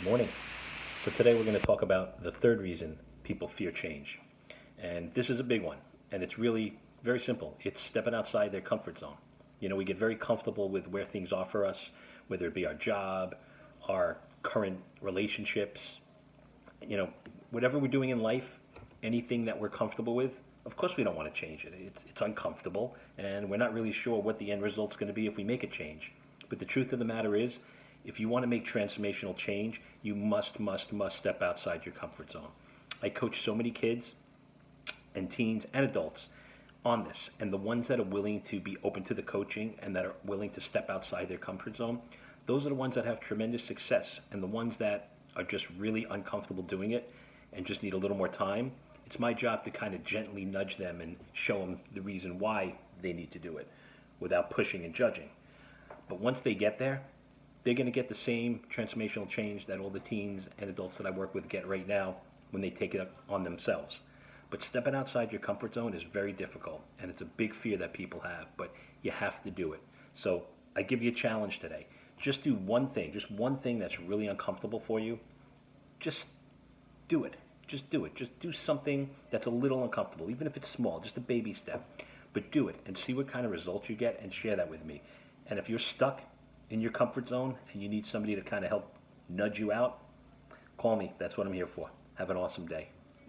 Morning. So today we're going to talk about the third reason people fear change. And this is a big one. And it's really very simple. It's stepping outside their comfort zone. We get very comfortable with where things are for us, whether it be our job, our current relationships, you know, whatever we're doing in life, anything that we're comfortable with, of course we don't want to change it. It's uncomfortable, and we're not really sure what the end result's going to be if we make a change. But the truth of the matter is, if you want to make transformational change, you must step outside your comfort zone. I coach so many kids and teens and adults on this, and the ones that are willing to be open to the coaching and that are willing to step outside their comfort zone, those are the ones that have tremendous success. And the ones that are just really uncomfortable doing it and just need a little more time, it's my job to kind of gently nudge them and show them the reason why they need to do it without pushing and judging. But once they get there, they're going to get the same transformational change that all the teens and adults that I work with get right now when they take it on themselves. But stepping outside your comfort zone is very difficult, and it's a big fear that people have, but you have to do it. So I give you a challenge today. Just do one thing, just one thing that's really uncomfortable for you. Just do it. Just do it. Just do something that's a little uncomfortable, even if it's small, just a baby step. But do it and see what kind of results you get and share that with me. And if you're stuck in your comfort zone and you need somebody to kind of help nudge you out, call me. That's what I'm here for. Have an awesome day.